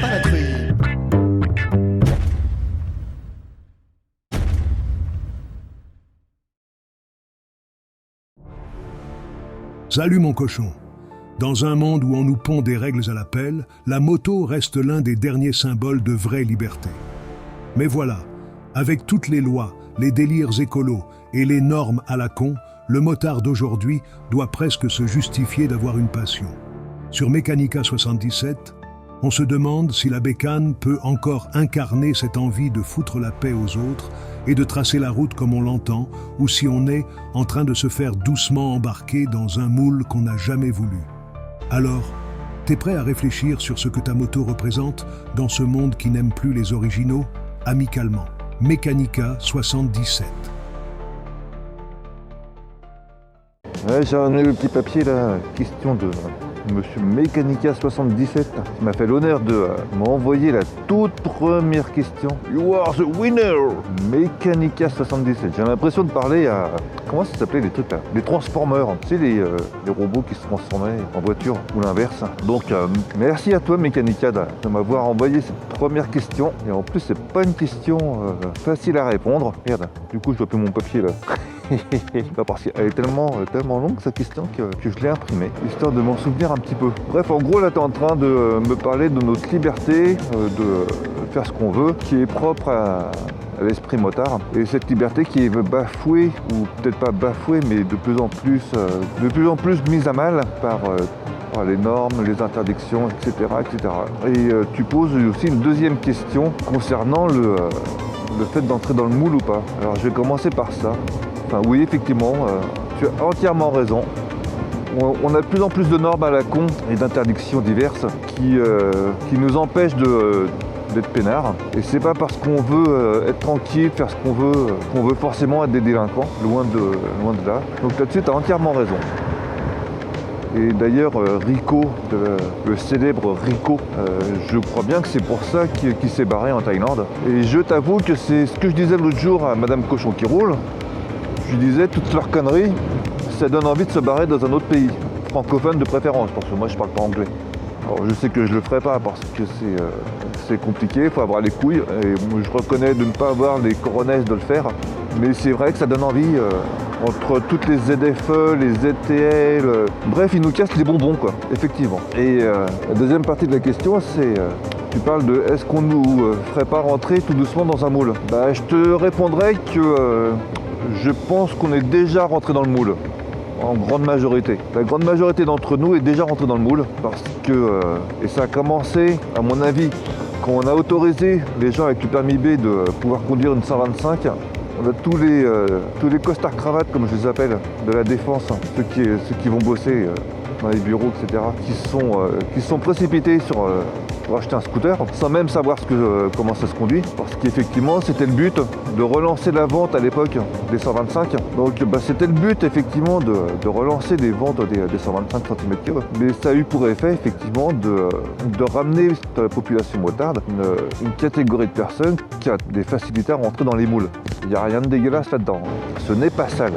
pas la truie. Salut mon cochon. Dans un monde où on nous pond des règles à la pelle, la moto reste l'un des derniers symboles de vraie liberté. Mais voilà, avec toutes les lois, les délires écolos et les normes à la con, le motard d'aujourd'hui doit presque se justifier d'avoir une passion. Sur Mécanica 77, on se demande si la bécane peut encore incarner cette envie de foutre la paix aux autres et de tracer la route comme on l'entend, ou si on est en train de se faire doucement embarquer dans un moule qu'on n'a jamais voulu. Alors, t'es prêt à réfléchir sur ce que ta moto représente dans ce monde qui n'aime plus les originaux? Amicalement, Mécanica 77. Ouais, j'ai ramené le petit papier là, question de Monsieur Mécanica 77 qui m'a fait l'honneur de m'envoyer la toute première question. You are the winner! Mécanica 77. J'ai l'impression de parler à... Comment ça s'appelait les trucs là? Les Transformers. Tu sais, les robots qui se transformaient en voiture ou l'inverse. Donc, merci à toi Mécanica de m'avoir envoyé cette première question. Et en plus, c'est pas une question facile à répondre. Merde, du coup, je vois plus mon papier là. Parce qu'elle est tellement longue sa question que je l'ai imprimée, histoire de m'en souvenir un petit peu. Bref, en gros là tu es en train de me parler de notre liberté, de faire ce qu'on veut, qui est propre à l'esprit motard. Et cette liberté qui est bafouée, ou peut-être pas bafouée, mais de plus en plus mise à mal par les normes, les interdictions, etc. etc. Et tu poses aussi une deuxième question concernant le fait d'entrer dans le moule ou pas. Alors je vais commencer par ça. Enfin, oui, effectivement, tu as entièrement raison. On a de plus en plus de normes à la con et d'interdictions diverses qui nous empêchent d'être peinards. Et c'est pas parce qu'on veut être tranquille, faire ce qu'on veut forcément être des délinquants, loin de là. Donc là-dessus, tu as entièrement raison. Et d'ailleurs, Rico, le célèbre Rico, je crois bien que c'est pour ça qu'il s'est barré en Thaïlande. Et je t'avoue que c'est ce que je disais l'autre jour à Madame Cochon qui roule. Je disais, toutes leurs conneries, ça donne envie de se barrer dans un autre pays, francophone de préférence, parce que moi je parle pas anglais. Alors je sais que je le ferai pas parce que c'est compliqué, il faut avoir les couilles, et je reconnais de ne pas avoir les coronesses de le faire, mais c'est vrai que ça donne envie, entre toutes les ZFE, les ZTL, bref, ils nous cassent les bonbons quoi, effectivement. Et la deuxième partie de la question, c'est... Tu parles de est-ce qu'on nous ferait pas rentrer tout doucement dans un moule? Bah, je te répondrai que je pense qu'on est déjà rentré dans le moule, en grande majorité. La grande majorité d'entre nous est déjà rentré dans le moule parce que, et ça a commencé, à mon avis, quand on a autorisé les gens avec le permis B de pouvoir conduire une 125. On a tous les costards cravates, comme je les appelle, de la défense, ceux qui vont bosser dans les bureaux, etc., qui sont précipités pour acheter un scooter, sans même savoir comment ça se conduit, parce qu'effectivement, c'était le but de relancer la vente à l'époque des 125. Donc c'était le but, effectivement, de relancer les ventes des 125 cm3. Mais ça a eu pour effet, effectivement, de ramener dans la population motarde une catégorie de personnes qui a des facilités à rentrer dans les moules. Il n'y a rien de dégueulasse là-dedans. Ce n'est pas sale.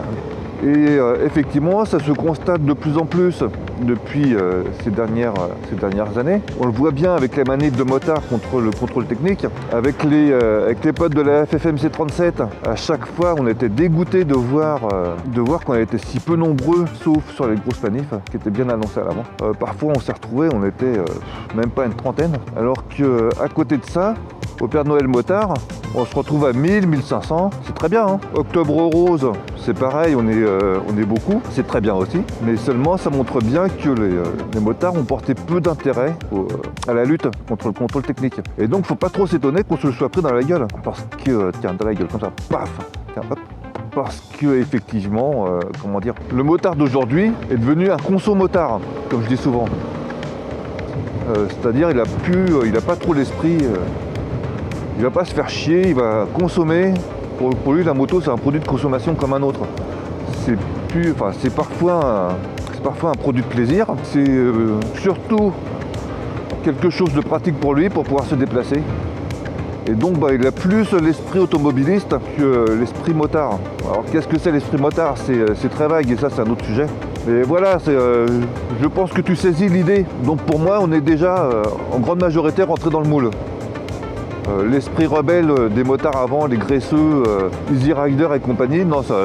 Et effectivement, ça se constate de plus en plus depuis ces dernières années. On le voit bien avec les manifs de motards contre le contrôle technique, avec les potes de la FFMC 37. À chaque fois, on était dégoûtés de voir qu'on était si peu nombreux, sauf sur les grosses manifs qui étaient bien annoncées à l'avant. Parfois, on s'est retrouvés, on était même pas une trentaine, alors qu'à côté de ça, au Père Noël motard, on se retrouve à 1000, 1500, c'est très bien. Hein. Octobre Rose, c'est pareil, on est beaucoup, c'est très bien aussi. Mais seulement, ça montre bien que les motards ont porté peu d'intérêt à la lutte contre le contrôle technique. Et donc, faut pas trop s'étonner qu'on se le soit pris dans la gueule. Parce que, tiens, dans la gueule, comme ça, paf, tiens, hop. Parce que, effectivement, le motard d'aujourd'hui est devenu un conso-motard, comme je dis souvent. C'est-à-dire, il a pas trop l'esprit... il va pas se faire chier, il va consommer. Pour lui, la moto, c'est un produit de consommation comme un autre. C'est parfois un produit de plaisir. C'est surtout quelque chose de pratique pour lui, pour pouvoir se déplacer. Et donc, il a plus l'esprit automobiliste que l'esprit motard. Alors, qu'est-ce que c'est l'esprit motard? C'est très vague et ça, c'est un autre sujet. Et voilà, je pense que tu saisis l'idée. Donc pour moi, on est déjà en grande majorité rentré dans le moule. L'esprit rebelle des motards avant, les graisseux, Easy Rider et compagnie, non, ça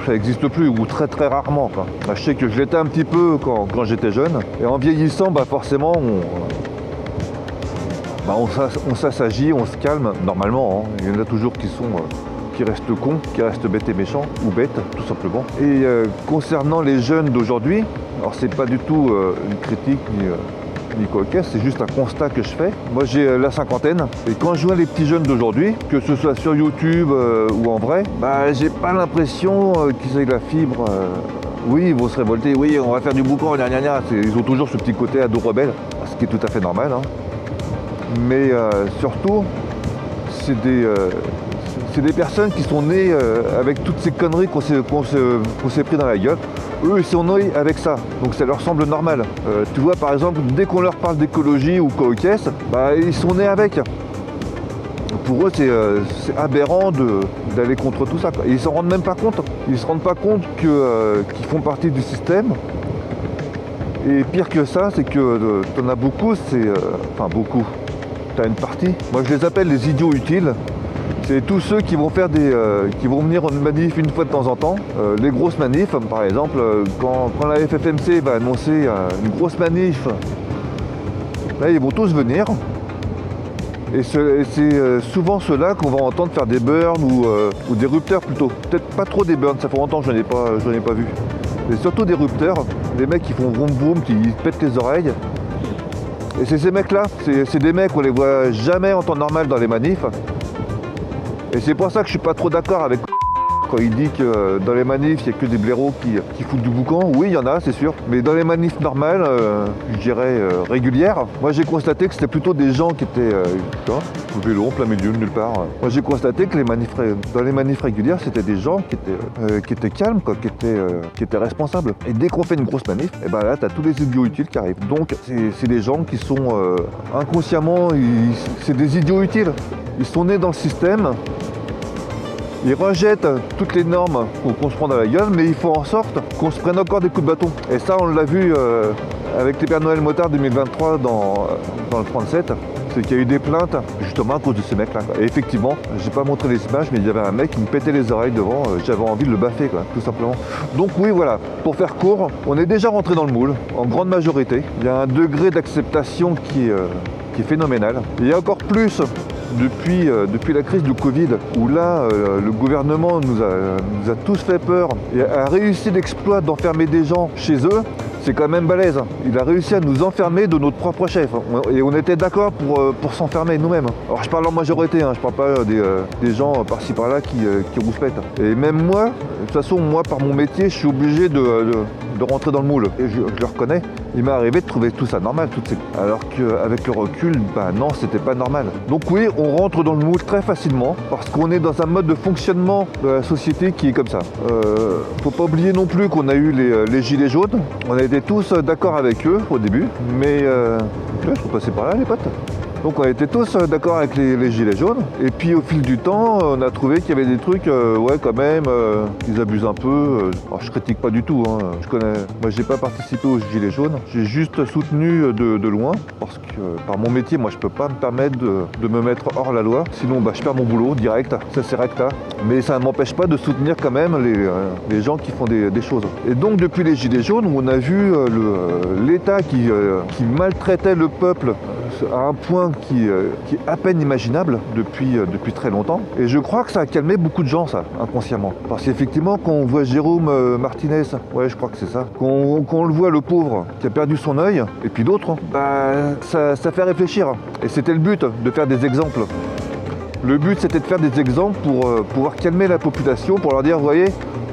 n'existe plus, ou très très rarement, quoi. Je sais que je l'étais un petit peu quand j'étais jeune, et en vieillissant, forcément, on s'assagit, on se calme, normalement, hein. Il y en a toujours qui restent cons, qui restent bêtes et méchants, ou bêtes, tout simplement. Et concernant les jeunes d'aujourd'hui, alors c'est pas du tout une critique ni quoi que, c'est juste un constat que je fais. Moi j'ai la cinquantaine, et quand je vois les petits jeunes d'aujourd'hui, que ce soit sur YouTube ou en vrai, j'ai pas l'impression qu'ils aient la fibre. Oui, ils vont se révolter, oui, on va faire du boucan, gna gna gna. Ils ont toujours ce petit côté ado rebelle, ce qui est tout à fait normal, hein. Mais surtout, c'est des personnes qui sont nées avec toutes ces conneries qu'on s'est pris dans la gueule. Eux, ils sont nés avec ça, donc ça leur semble normal. Tu vois, par exemple, dès qu'on leur parle d'écologie ou quoi aux caisses, ils sont nés avec. Pour eux, c'est aberrant d'aller contre tout ça, quoi. Ils s'en rendent même pas compte. Ils se rendent pas compte qu'ils font partie du système. Et pire que ça, c'est que t'en as beaucoup, beaucoup. T'as une partie. Moi, je les appelle les idiots utiles. C'est tous ceux qui vont faire qui vont venir en manif une fois de temps en temps. Les grosses manifs, par exemple, quand la FFMC va annoncer une grosse manif, là ils vont tous venir. Et c'est souvent ceux-là qu'on va entendre faire des burns ou des rupteurs plutôt. Peut-être pas trop des burns, ça fait longtemps que je n'en ai pas vu. Mais surtout des rupteurs, des mecs qui font vroom vroom, qui pètent les oreilles. Et c'est ces mecs-là, c'est des mecs qu'on les voit jamais en temps normal dans les manifs. Et c'est pour ça que je suis pas trop d'accord avec quand il dit que dans les manifs, il n'y a que des blaireaux qui foutent du boucan. Oui, il y en a, c'est sûr. Mais dans les manifs normales, je dirais régulières, moi j'ai constaté que c'était plutôt des gens qui étaient au vélo, en plein milieu, nulle part. Moi j'ai constaté que dans les manifs régulières, c'était des gens qui étaient calmes, quoi, qui étaient responsables. Et dès qu'on fait une grosse manif, et là, tu as tous les idiots utiles qui arrivent. Donc c'est des gens qui sont inconsciemment, c'est des idiots utiles. Ils sont nés dans le système. Ils rejettent toutes les normes qu'on se prend dans la gueule, mais ils font en sorte qu'on se prenne encore des coups de bâton. Et ça, on l'a vu avec les Père Noël motards 2023 dans le 37. C'est qu'il y a eu des plaintes, justement à cause de ces mecs-là. Et effectivement, j'ai pas montré les images, mais il y avait un mec qui me pétait les oreilles devant. J'avais envie de le baffer, quoi, tout simplement. Donc oui, voilà, pour faire court, on est déjà rentré dans le moule, en grande majorité. Il y a un degré d'acceptation qui est phénoménal. Il y a encore plus depuis la crise du Covid, où là, le gouvernement nous a tous fait peur et a réussi l'exploit d'enfermer des gens chez eux. C'est quand même balèze. Il a réussi à nous enfermer de notre propre chef. Et on était d'accord pour s'enfermer nous-mêmes. Alors je parle en majorité, je parle pas des gens par-ci par-là qui rouspètent. Et même moi, de toute façon, moi par mon métier, je suis obligé de rentrer dans le moule. Et je le reconnais, il m'est arrivé de trouver tout ça normal. Alors qu'avec le recul, non, c'était pas normal. Donc oui, on rentre dans le moule très facilement parce qu'on est dans un mode de fonctionnement de la société qui est comme ça. Faut pas oublier non plus qu'on a eu les gilets jaunes. On a été tous d'accord avec eux au début, mais je suis passé par là les potes. Donc on était tous d'accord avec les gilets jaunes. Et puis au fil du temps, on a trouvé qu'il y avait des trucs, ouais quand même, ils abusent un peu. Alors, je critique pas du tout, moi j'ai pas participé aux gilets jaunes. J'ai juste soutenu de loin, parce que par mon métier, moi je peux pas me permettre de me mettre hors la loi. Sinon je perds mon boulot direct, ça c'est recta. Mais ça ne m'empêche pas de soutenir quand même les gens qui font des choses. Et donc depuis les gilets jaunes, on a vu l'État qui maltraitait le peuple à un point qui est à peine imaginable depuis très longtemps. Et je crois que ça a calmé beaucoup de gens, ça, inconsciemment. Parce qu'effectivement, quand on voit Jérôme Martinez, ouais, je crois que c'est ça, quand on le voit, le pauvre, qui a perdu son œil, et puis d'autres, ça fait réfléchir. Et c'était le but, de faire des exemples. Le but, c'était de faire des exemples pour pouvoir calmer la population, pour leur dire, vous voyez,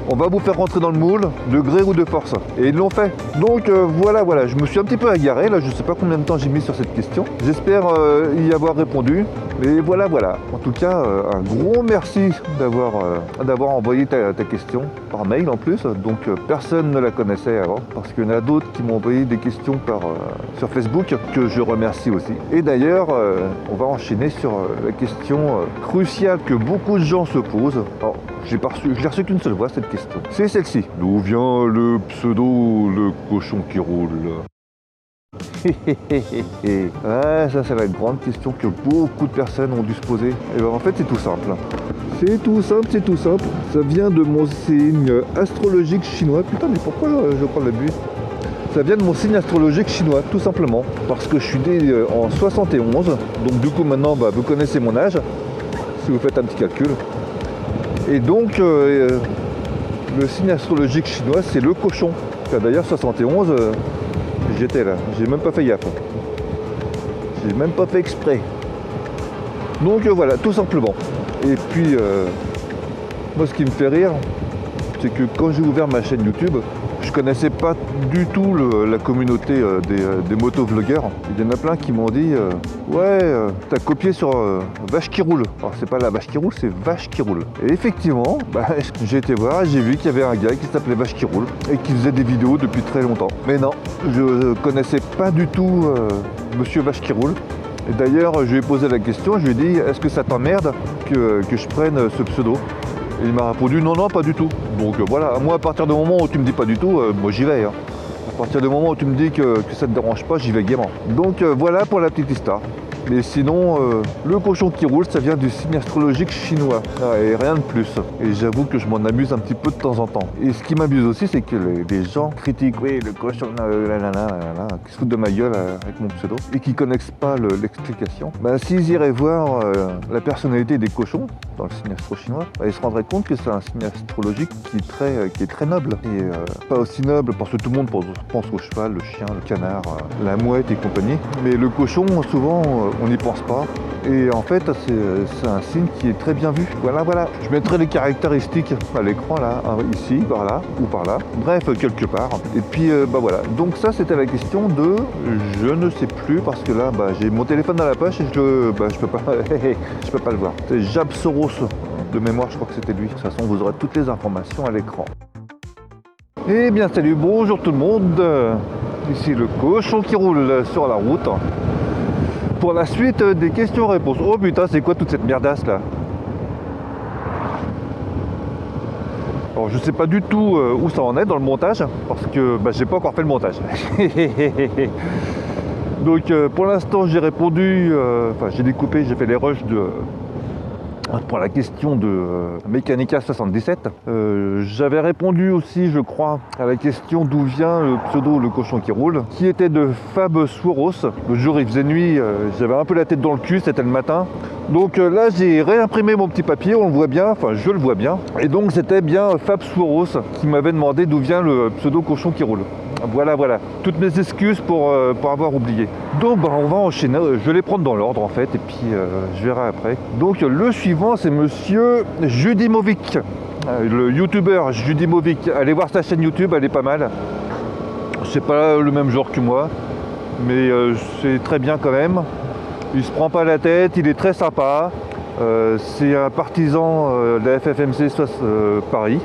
on va vous faire rentrer dans le moule, de gré ou de force. Et ils l'ont fait. Donc voilà, je me suis un petit peu égaré, là je ne sais pas combien de temps j'ai mis sur cette question. J'espère y avoir répondu. Et voilà. En tout cas, un gros merci d'avoir envoyé ta question par mail en plus. Donc personne ne la connaissait avant, parce qu'il y en a d'autres qui m'ont envoyé des questions sur Facebook, que je remercie aussi. Et d'ailleurs, on va enchaîner sur la question cruciale que beaucoup de gens se posent. Alors, Je l'ai reçu qu'une seule fois cette question. C'est celle-ci. D'où vient le pseudo, le cochon qui roule? Ah, ça c'est la grande question que beaucoup de personnes ont dû se poser. Et ben en fait c'est tout simple. C'est tout simple. Ça vient de mon signe astrologique chinois. Putain, mais pourquoi je prends la bulle? Ça vient de mon signe astrologique chinois, tout simplement. Parce que je suis né en 71. Donc du coup maintenant, vous connaissez mon âge. Si vous faites un petit calcul. Et donc, le signe astrologique chinois, c'est le cochon. D'ailleurs, 71, j'étais là. J'ai même pas fait gaffe. J'ai même pas fait exprès. Donc voilà, tout simplement. Et puis, moi ce qui me fait rire, c'est que quand j'ai ouvert ma chaîne YouTube, je connaissais pas du tout la communauté des motovlogueurs. Il y en a plein qui m'ont dit t'as copié sur Vache qui roule. Alors c'est pas la vache qui roule, c'est Vache qui roule. Et effectivement, j'ai été voir, j'ai vu qu'il y avait un gars qui s'appelait Vache qui roule et qui faisait des vidéos depuis très longtemps. Mais non, je connaissais pas du tout Monsieur Vache qui roule. Et d'ailleurs, je lui ai posé la question, je lui ai dit, est-ce que ça t'emmerde que je prenne ce pseudo? Et il m'a répondu, non, pas du tout. Donc voilà, moi à partir du moment où tu me dis pas du tout, moi j'y vais. Hein. À partir du moment où tu me dis que ça te dérange pas, j'y vais gaiement. Donc voilà pour la petite histoire. Mais sinon, le cochon qui roule, ça vient du signe astrologique chinois. Et rien de plus. Et j'avoue que je m'en amuse un petit peu de temps en temps. Et ce qui m'amuse aussi, c'est que les gens critiquent, oui, le cochon, qui se foutent de ma gueule avec mon pseudo, et qui connaissent pas l'explication. S'ils iraient voir la personnalité des cochons, dans le signe astro chinois, ils se rendraient compte que c'est un signe astrologique qui est très noble. Et pas aussi noble, parce que tout le monde pense au cheval, le chien, le canard, la mouette et compagnie. Mais le cochon, souvent, on n'y pense pas. Et en fait, c'est un signe qui est très bien vu. Voilà. Je mettrai les caractéristiques à l'écran, là, ici, par là, ou par là. Bref, quelque part. Et puis, voilà. Donc ça, c'était la question de... Je ne sais plus, parce que là, j'ai mon téléphone dans la poche et je peux pas... je peux pas le voir. C'est Jab Soros. De mémoire, je crois que c'était lui. De toute façon, vous aurez toutes les informations à l'écran. Eh bien, salut, bonjour tout le monde. Ici le cochon qui roule sur la route. Pour la suite des questions-réponses. Oh putain, c'est quoi toute cette merdasse là? Alors je sais pas du tout où ça en est dans le montage, parce que j'ai pas encore fait le montage. Donc pour l'instant j'ai répondu, j'ai découpé, j'ai fait les rushs pour la question de Mechanica 77. J'avais répondu aussi, je crois, à la question d'où vient le pseudo Le Cochon qui roule, qui était de Fab Souros. Le jour il faisait nuit, j'avais un peu la tête dans le cul, c'était le matin. Donc là j'ai réimprimé mon petit papier, on le voit bien, enfin je le vois bien. Et donc c'était bien Fab Souros qui m'avait demandé d'où vient le pseudo Cochon qui roule. Voilà. Toutes mes excuses pour avoir oublié. Donc on va enchaîner, je vais les prendre dans l'ordre en fait, et puis je verrai après. Donc le suivant c'est monsieur Judimovic. Le youtubeur Judimovic. Allez voir sa chaîne YouTube, elle est pas mal. C'est pas le même genre que moi, mais c'est très bien quand même. Il se prend pas la tête, il est très sympa. C'est un partisan de la FFMC Paris.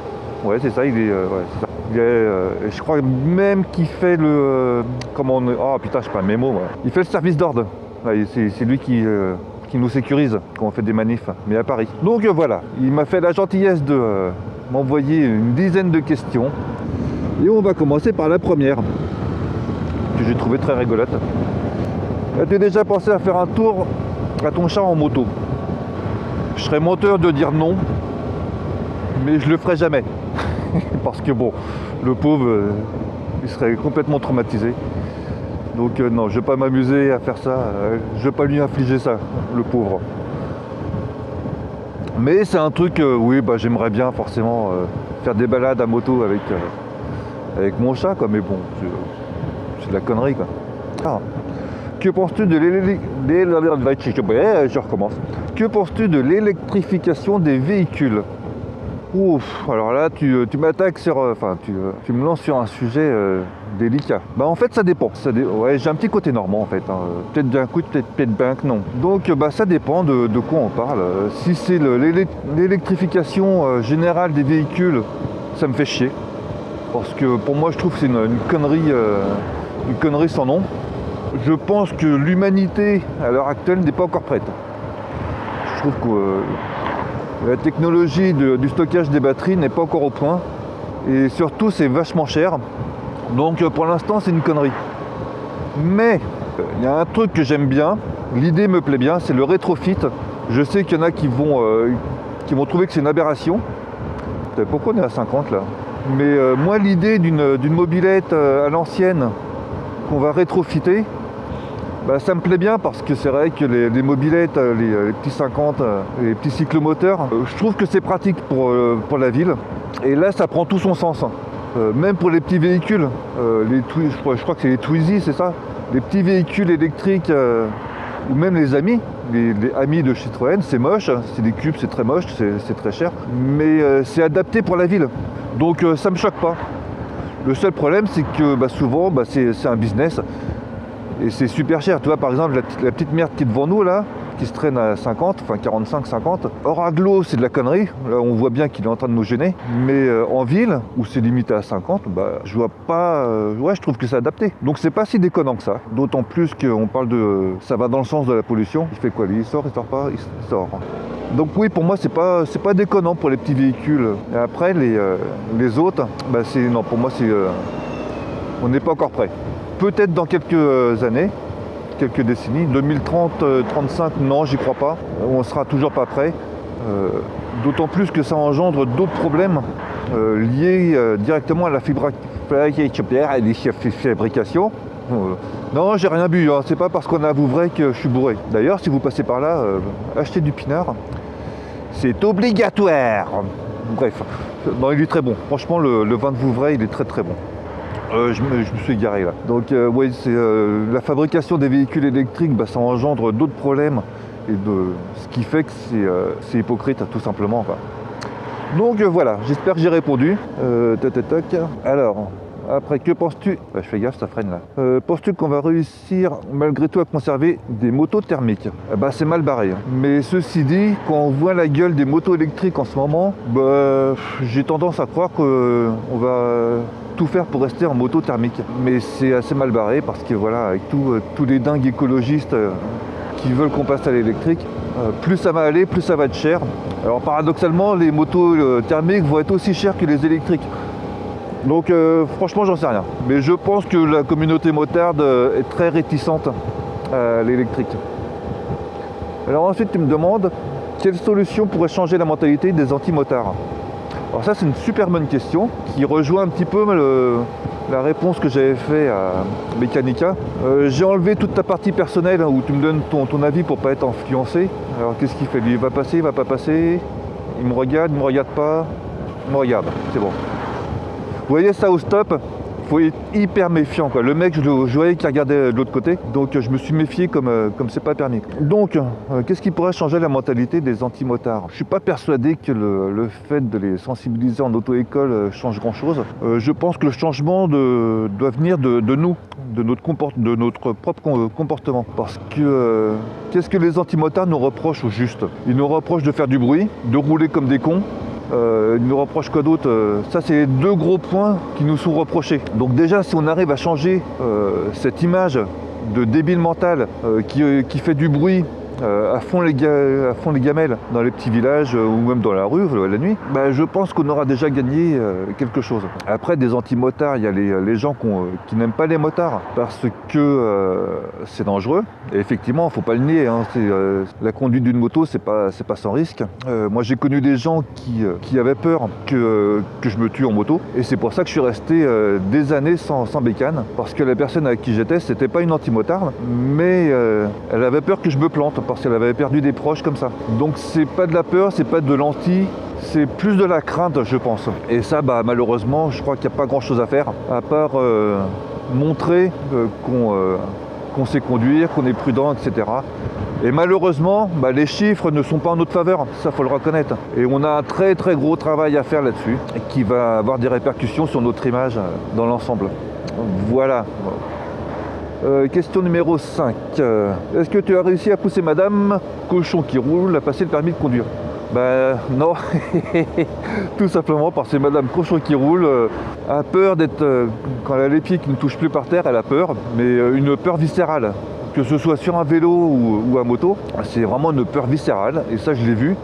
Ouais c'est ça, il est... c'est ça. Je crois même qu'il fait le... Oh putain, je sais pas mes mots. Ouais. Il fait le service d'ordre. Ouais, c'est lui qui nous sécurise quand on fait des manifs, mais à Paris. Donc voilà, il m'a fait la gentillesse de m'envoyer une dizaine de questions. Et on va commencer par la première, que j'ai trouvée très rigolote. As-tu déjà pensé à faire un tour à ton chat en moto? Je serais menteur de dire non, mais je le ferai jamais. Parce que bon, le pauvre, il serait complètement traumatisé. Donc non, je vais pas m'amuser à faire ça, je vais pas lui infliger ça, le pauvre. Mais c'est un truc, oui, j'aimerais bien forcément faire des balades à moto avec mon chat, quoi. Mais bon, c'est de la connerie, quoi. Ah. Que penses-tu de je recommence. Que penses-tu de l'électrification des véhicules? Ouf, alors là tu m'attaques sur... tu me lances sur un sujet délicat. En fait ça dépend. Ouais, j'ai un petit côté normand en fait. Hein. Peut-être bien coup, peut-être bien que non. Donc ça dépend de quoi on parle. Si c'est l'électrification générale des véhicules, ça me fait chier. Parce que pour moi je trouve que c'est une connerie sans nom. Je pense que l'humanité à l'heure actuelle n'est pas encore prête. Je trouve que La technologie du stockage des batteries n'est pas encore au point. Et surtout, c'est vachement cher. Donc pour l'instant, c'est une connerie. Mais il y a un truc que j'aime bien, l'idée me plaît bien, c'est le rétrofit. Je sais qu'il y en a qui vont trouver que c'est une aberration. Pourquoi on est à 50 là? Mais moi, l'idée d'une mobilette à l'ancienne qu'on va rétrofiter, bah, ça me plaît bien parce que c'est vrai que les mobilettes, les petits 50, les petits cyclomoteurs, je trouve que c'est pratique pour la ville. Et là, ça prend tout son sens. Même pour les petits véhicules, je crois que c'est les Twizy, c'est ça? Les petits véhicules électriques, ou même les Ami, les Ami de Citroën, c'est moche, c'est des cubes, c'est très moche, c'est très cher. Mais c'est adapté pour la ville. Donc ça me choque pas. Le seul problème, c'est que souvent, c'est un business. Et c'est super cher. Tu vois, par exemple, la petite merde qui est devant nous, là, qui se traîne à 50, enfin 45, 50. Hors agglo, c'est de la connerie. Là, on voit bien qu'il est en train de nous gêner. Mais en ville, où c'est limité à 50, je vois pas... ouais, je trouve que c'est adapté. Donc c'est pas si déconnant que ça. D'autant plus qu'on parle de... Ça va dans le sens de la pollution. Il fait quoi, lui? Il sort pas? Il sort. Donc oui, pour moi, c'est pas déconnant pour les petits véhicules. Et après, les autres, non, pour moi, on n'est pas encore prêt. Peut-être dans quelques années, quelques décennies, 2030, 35, non, j'y crois pas. On sera toujours pas prêt. D'autant plus que ça engendre d'autres problèmes liés directement à la fabrication. Non, j'ai rien bu, hein. C'est pas parce qu'on a à Vouvray que je suis bourré. D'ailleurs, si vous passez par là, achetez du pinard. C'est obligatoire. Bref, non, il est très bon. Franchement, le vin de Vouvray, il est très très bon. Je me suis égaré là. Donc oui, c'est la fabrication des véhicules électriques, ça engendre d'autres problèmes. Et ce qui fait que c'est hypocrite, tout simplement. Quoi. Donc voilà, j'espère que j'ai répondu. Alors, après, que penses-tu? Je fais gaffe, ça freine là. Penses-tu qu'on va réussir malgré tout à conserver des motos thermiques? C'est mal barré. Hein. Mais ceci dit, quand on voit la gueule des motos électriques en ce moment, j'ai tendance à croire qu'on va tout faire pour rester en moto thermique. Mais c'est assez mal barré parce que voilà, avec tous les dingues écologistes qui veulent qu'on passe à l'électrique, plus ça va aller, plus ça va être cher. Alors paradoxalement, les motos thermiques vont être aussi chères que les électriques. Donc franchement, j'en sais rien. Mais je pense que la communauté motarde est très réticente à l'électrique. Alors ensuite, tu me demandes quelle solution pourrait changer la mentalité des anti-motards. Alors ça, c'est une super bonne question qui rejoint un petit peu la réponse que j'avais fait à Mécanica. J'ai enlevé toute ta partie personnelle où tu me donnes ton avis pour pas être influencé. Alors qu'est-ce qu'il fait? Lui, il va passer, il va pas passer. Il me regarde pas. Il me regarde, c'est bon. Vous voyez ça au stop, il faut être hyper méfiant. Quoi. Le mec, je voyais qu'il regardait de l'autre côté, donc je me suis méfié comme c'est pas permis. Donc, qu'est-ce qui pourrait changer la mentalité des anti-motards? Je suis pas persuadé que le fait de les sensibiliser en auto-école change grand-chose. Je pense que le changement doit venir de nous, de notre propre comportement. Parce que qu'est-ce que les anti-motards nous reprochent au juste? Ils nous reprochent de faire du bruit, de rouler comme des cons. Ils nous reprochent quoi d'autre? Ça, c'est les deux gros points qui nous sont reprochés. Donc déjà, si on arrive à changer cette image de débile mental qui fait du bruit à fond les gamelles dans les petits villages ou même dans la rue la nuit, je pense qu'on aura déjà gagné quelque chose. Après, des anti-motards, il y a les gens qui n'aiment pas les motards parce que c'est dangereux. Et effectivement, il ne faut pas le nier, hein, la conduite d'une moto, c'est pas sans risque. Moi, j'ai connu des gens qui avaient peur que je me tue en moto. Et c'est pour ça que je suis resté des années sans bécane. Parce que la personne avec qui j'étais, c'était pas une anti-motarde, mais elle avait peur que je me plante parce qu'elle avait perdu des proches comme ça. Donc c'est pas de la peur, c'est pas de l'anti, c'est plus de la crainte, je pense. Et ça, malheureusement, je crois qu'il n'y a pas grand chose à faire, à part montrer qu'on sait conduire, qu'on est prudent, etc. Et malheureusement, les chiffres ne sont pas en notre faveur, ça faut le reconnaître. Et on a un très très gros travail à faire là-dessus, qui va avoir des répercussions sur notre image dans l'ensemble. Voilà. Question numéro 5. Est-ce que tu as réussi à pousser madame Cochon qui roule à passer le permis de conduire? Non, tout simplement parce que madame Cochon qui roule a peur d'être, quand elle a les pieds qui ne touchent plus par terre, elle a peur, mais une peur viscérale. Que ce soit sur un vélo ou à moto, c'est vraiment une peur viscérale, et ça je l'ai vu.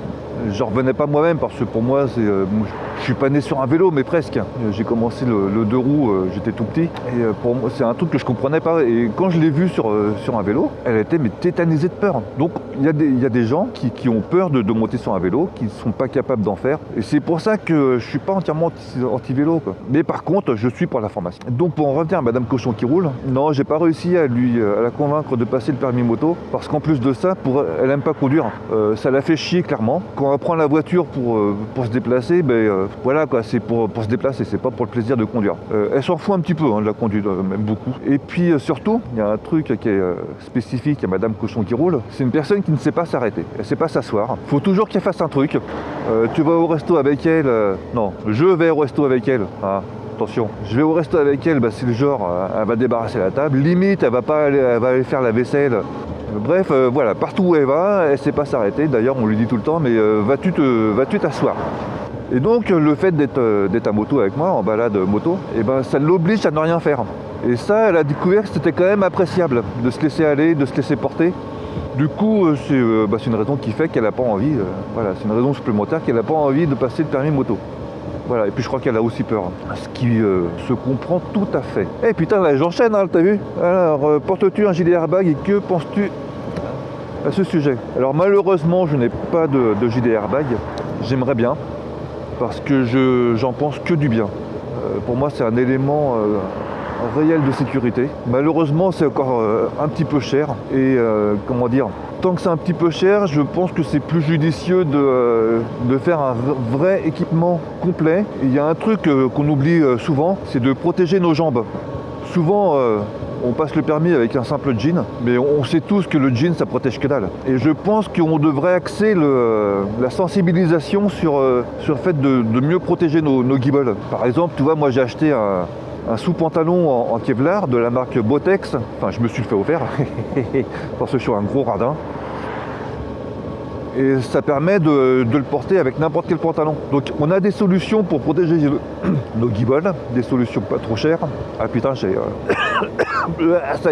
j'en revenais pas moi-même parce que pour moi, je suis pas né sur un vélo, mais presque. J'ai commencé le deux roues, j'étais tout petit. Et pour moi, c'est un truc que je comprenais pas. Et quand je l'ai vue sur un vélo, elle était tétanisée de peur. Donc il y a des gens qui ont peur de monter sur un vélo, qui ne sont pas capables d'en faire. Et c'est pour ça que je suis pas entièrement anti-vélo, quoi. Mais par contre, je suis pour la formation. Donc pour en revenir à Madame Cochon qui roule, non, j'ai pas réussi à la convaincre de passer le permis moto, parce qu'en plus de ça, elle aime pas conduire. Ça la fait chier clairement. Quand elle prend la voiture pour se déplacer, voilà quoi, c'est pour se déplacer, c'est pas pour le plaisir de conduire. Elle s'en fout un petit peu de la conduite, même beaucoup. Et puis surtout, il y a un truc qui est spécifique à Madame Cochon qui roule, c'est une personne qui ne sait pas s'arrêter, elle sait pas s'asseoir. Faut toujours qu'elle fasse un truc. Tu vas au resto avec elle, non, je vais au resto avec elle. Ah. Attention, je vais au resto avec elle, c'est le genre, elle va débarrasser la table, limite elle va aller faire la vaisselle. Bref, voilà, partout où elle va, elle sait pas s'arrêter. D'ailleurs, on lui dit tout le temps, mais vas-tu t'asseoir? Et donc, le fait d'être à moto avec moi, en balade moto, ça l'oblige à ne rien faire. Et ça, elle a découvert que c'était quand même appréciable de se laisser aller, de se laisser porter. Du coup, c'est une raison qui fait qu'elle n'a pas envie, c'est une raison supplémentaire qu'elle n'a pas envie de passer le permis moto. Voilà, et puis je crois qu'elle a aussi peur, ce qui se comprend tout à fait. Eh putain, là j'enchaîne, t'as vu? Alors, portes-tu un gilet airbag et que penses-tu à ce sujet? Alors malheureusement, je n'ai pas de gilet airbag, j'aimerais bien, parce que j'en pense que du bien. Pour moi, c'est un élément réel de sécurité. Malheureusement, c'est encore un petit peu cher, et comment dire, tant que c'est un petit peu cher, je pense que c'est plus judicieux de faire un vrai équipement complet. Il y a un truc qu'on oublie souvent, c'est de protéger nos jambes. Souvent, on passe le permis avec un simple jean, mais on sait tous que le jean, ça protège que dalle. Et je pense qu'on devrait axer la sensibilisation sur le fait de mieux protéger nos guibolles. Par exemple, tu vois, moi j'ai acheté un sous-pantalon en Kevlar de la marque Botex. Enfin, je me suis le fait offert, parce que je suis un gros radin. Et ça permet de le porter avec n'importe quel pantalon. Donc on a des solutions pour protéger nos guibolles, des solutions pas trop chères. Ah putain, ça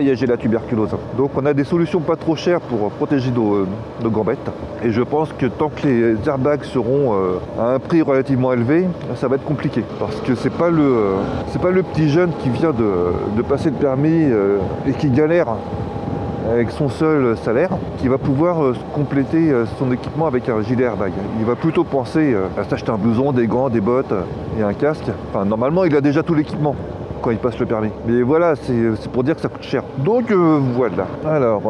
y est, j'ai la tuberculose. Donc on a des solutions pas trop chères pour protéger nos gambettes. Et je pense que tant que les airbags seront à un prix relativement élevé, ça va être compliqué. Parce que c'est pas le petit jeune qui vient de passer le permis et qui galère avec son seul salaire, qui va pouvoir compléter son équipement avec un gilet airbag. Il va plutôt penser à s'acheter un blouson, des gants, des bottes et un casque. Enfin, normalement, il a déjà tout l'équipement quand il passe le permis. Mais voilà, c'est pour dire que ça coûte cher. Donc voilà. Alors,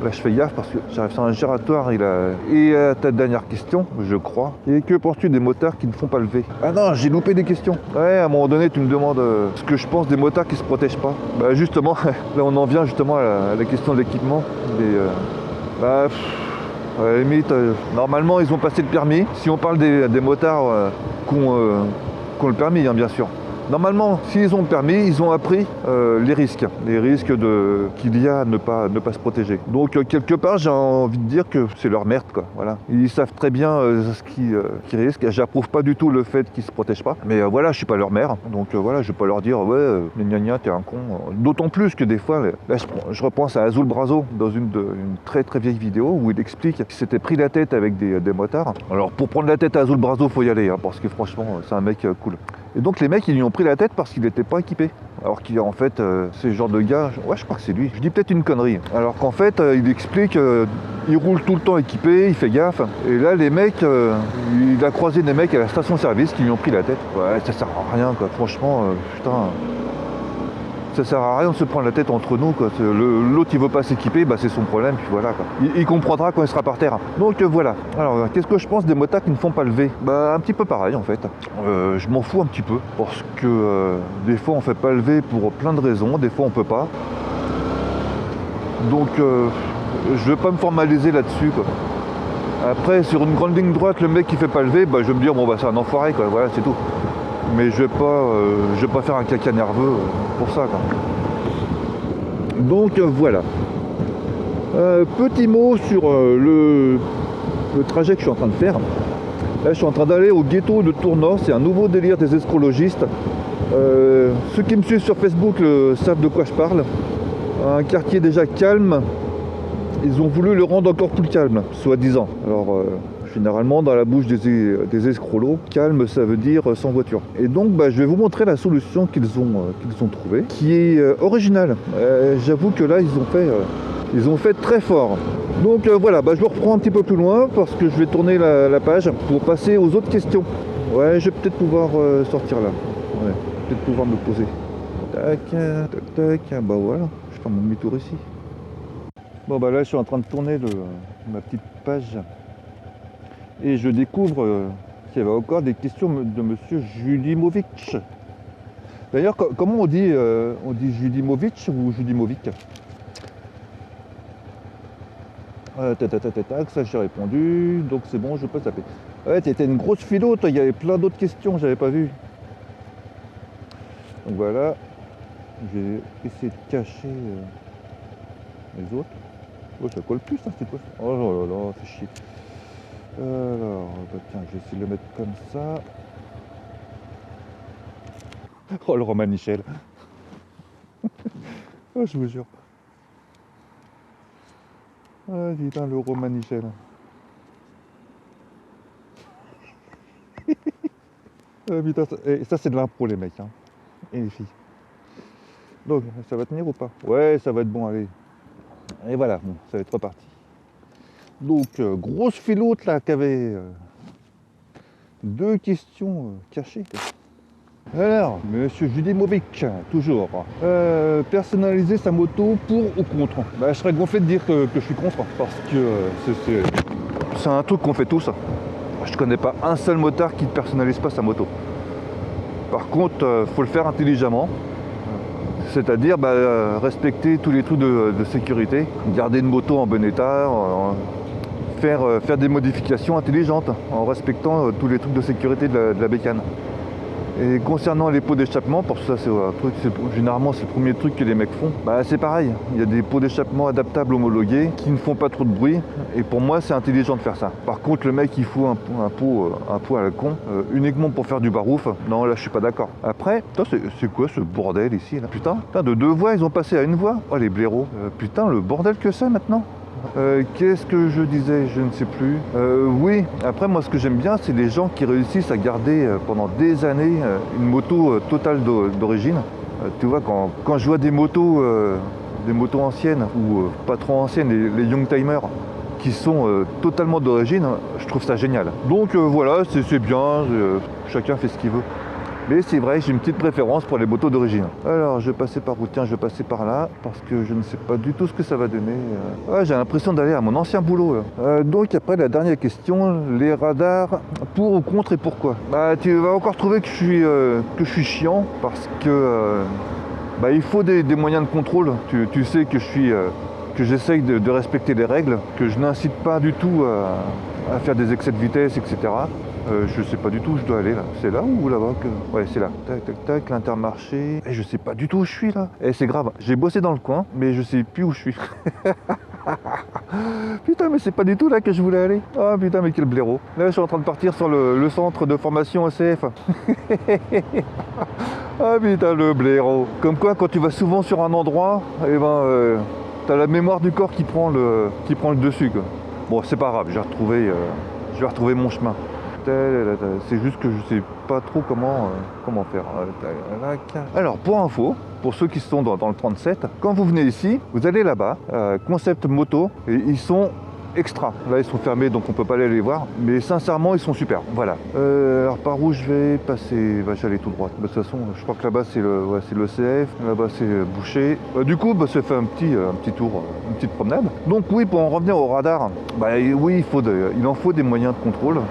là je fais gaffe parce que j'arrive sur un giratoire. Et ta dernière question, je crois. Et que penses-tu des motards qui ne font pas le V? Ah non, j'ai loupé des questions. Ouais, à un moment donné, tu me demandes ce que je pense des motards qui se protègent pas. Bah justement, là on en vient justement à la question de l'équipement. À la limite, normalement ils ont passé le permis. Si on parle des motards qui ont le permis, bien sûr. Normalement, s'ils ont le permis, ils ont appris les risques qu'il y a à ne pas se protéger. Donc quelque part, j'ai envie de dire que c'est leur merde, quoi. Voilà. Ils savent très bien ce qu'ils risquent. J'approuve pas du tout le fait qu'ils se protègent pas. Mais voilà, je suis pas leur mère, donc voilà, je vais pas leur dire ouais, gna gna, t'es un con. D'autant plus que des fois, là, je repense à Azul Brazo dans une très très vieille vidéo où il explique qu'il s'était pris la tête avec des motards. Alors pour prendre la tête à Azul Brazo, faut y aller, parce que franchement, c'est un mec cool. Et donc les mecs, ils lui ont pris la tête parce qu'il n'était pas équipé. Alors qu'en fait, c'est le genre de gars, ouais, je crois que c'est lui. Je dis peut-être une connerie. Alors qu'en fait, il explique, il roule tout le temps équipé, il fait gaffe. Et là, les mecs, il a croisé des mecs à la station-service qui lui ont pris la tête. Ouais, ça sert à rien, quoi. Franchement, putain. Ça sert à rien de se prendre la tête entre nous, quoi. L'autre il veut pas s'équiper, c'est son problème, puis voilà, quoi. Il comprendra quand il sera par terre. Donc voilà. Alors qu'est-ce que je pense des motards qui ne font pas le V? Un petit peu pareil en fait. Je m'en fous un petit peu, parce que des fois on fait pas le V pour plein de raisons, des fois on peut pas. Donc je vais pas me formaliser là-dessus, quoi. Après sur une grande ligne droite, le mec qui fait pas le V, je vais me dire bon c'est un enfoiré, quoi, voilà, c'est tout. Mais je vais pas faire un caca nerveux pour ça, quoi. Donc voilà. Petit mot sur le trajet que je suis en train de faire. Là je suis en train d'aller au ghetto de Tournos, c'est un nouveau délire des escrologistes. Ceux qui me suivent sur Facebook savent de quoi je parle. Un quartier déjà calme, ils ont voulu le rendre encore plus calme, soi-disant. Alors Généralement, dans la bouche des escrolos, calme, ça veut dire sans voiture. Et donc, je vais vous montrer la solution qu'ils ont trouvée, qui est originale. J'avoue que là, ils ont fait très fort. Donc voilà, je le reprends un petit peu plus loin parce que je vais tourner la page pour passer aux autres questions. Ouais, je vais peut-être pouvoir sortir là. Ouais, peut-être pouvoir me poser. Tac, tac, tac. Voilà, je fais mon demi-tour ici. Bon là, je suis en train de tourner ma petite page. Et je découvre qu'il y avait encore des questions de monsieur Julimovic. D'ailleurs, comment on dit Julimovic ou Julimovic? Tac, ça j'ai répondu, donc c'est bon, je peux taper. Ouais, t'étais une grosse philo, toi, il y avait plein d'autres questions, j'avais pas vu. Donc voilà, je vais essayer de cacher les autres. Oh, ça colle plus, ça, c'est quoi? Oh là là, c'est chier. Alors, tiens, je vais essayer de le mettre comme ça. Oh, le Romanichel. Oh, je vous jure. Ah, putain, le Romanichel. Putain, ça c'est de l'impro, les mecs, hein. Et les filles. Donc, ça va tenir ou pas? Ouais, ça va être bon, allez. Et voilà, bon, ça va être reparti. Donc, grosse filoute là, qui avait deux questions cachées. Alors, monsieur Julimovic, toujours. Personnaliser sa moto pour ou contre? Je serais gonflé de dire que je suis contre, parce que c'est un truc qu'on fait tous. Je connais pas un seul motard qui ne personnalise pas sa moto. Par contre, faut le faire intelligemment. C'est-à-dire respecter tous les trucs de sécurité, garder une moto en bon état, faire des modifications intelligentes en respectant tous les trucs de sécurité de la bécane. Et concernant les pots d'échappement, pour ça c'est un truc, généralement c'est le premier truc que les mecs font, c'est pareil, il y a des pots d'échappement adaptables homologués qui ne font pas trop de bruit, et pour moi c'est intelligent de faire ça. Par contre le mec il fout un pot à la con, uniquement pour faire du barouf, non là je suis pas d'accord. Après, c'est quoi ce bordel ici là? Putain, de 2 voies ils ont passé à 1 voie. Oh les blaireaux, putain le bordel que c'est maintenant. Qu'est-ce que je disais? Je ne sais plus. Oui, après moi ce que j'aime bien c'est les gens qui réussissent à garder pendant des années une moto totale d'origine. Tu vois, quand je vois des motos anciennes ou pas trop anciennes, les Youngtimer qui sont totalement d'origine, je trouve ça génial. Donc voilà, c'est bien, chacun fait ce qu'il veut. Mais c'est vrai, j'ai une petite préférence pour les motos d'origine. Alors, je vais passer par où? Tiens, je vais passer par là, parce que je ne sais pas du tout ce que ça va donner. J'ai l'impression d'aller à mon ancien boulot. Donc après, la dernière question, les radars, pour ou contre et pourquoi? Tu vas encore trouver que je suis chiant, parce que il faut des moyens de contrôle. Tu sais que que j'essaye de respecter les règles, que je n'incite pas du tout à faire des excès de vitesse, etc. Je sais pas du tout où je dois aller là. C'est là ou là-bas que... Ouais, c'est là. Tac, tac, tac, l'Intermarché. Et je sais pas du tout où je suis là. Et c'est grave. J'ai bossé dans le coin, mais je sais plus où je suis. Putain, mais c'est pas du tout là que je voulais aller. Ah putain, mais quel blaireau. Là, je suis en train de partir sur le centre de formation ECF. Ah putain, le blaireau. Comme quoi, quand tu vas souvent sur un endroit, t'as la mémoire du corps qui prend le dessus, quoi. Bon, c'est pas grave, je vais retrouver mon chemin. C'est juste que je sais pas trop comment faire. Alors pour info, pour ceux qui sont dans le 37, quand vous venez ici, vous allez là-bas, concept moto, et ils sont extra. Là ils sont fermés donc on peut pas aller les voir, mais sincèrement ils sont super. Voilà. Alors par où je vais passer? Je vais aller tout droit. De toute façon, je crois que là-bas c'est le CF, là-bas c'est Boucher. Du coup, ça fait un petit tour, une petite promenade. Donc oui, pour en revenir au radar, oui, il en faut des moyens de contrôle.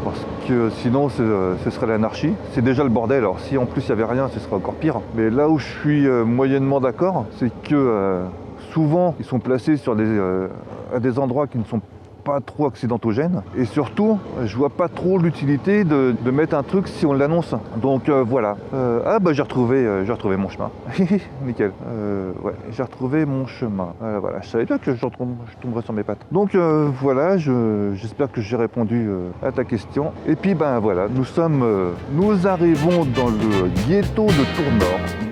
Parce que sinon ce serait l'anarchie. C'est déjà le bordel, alors si en plus il n'y avait rien, ce serait encore pire. Mais là où je suis moyennement d'accord, c'est que souvent ils sont placés à des endroits qui ne sont pas trop accidentogène. Et surtout, je vois pas trop l'utilité de mettre un truc si on l'annonce. Donc voilà. J'ai retrouvé mon chemin. Nickel. Ouais, j'ai retrouvé mon chemin. Voilà, je savais bien que je tomberais sur mes pattes. Donc voilà, j'espère que j'ai répondu à ta question. Et puis voilà, nous arrivons dans le ghetto de Tours-Nord.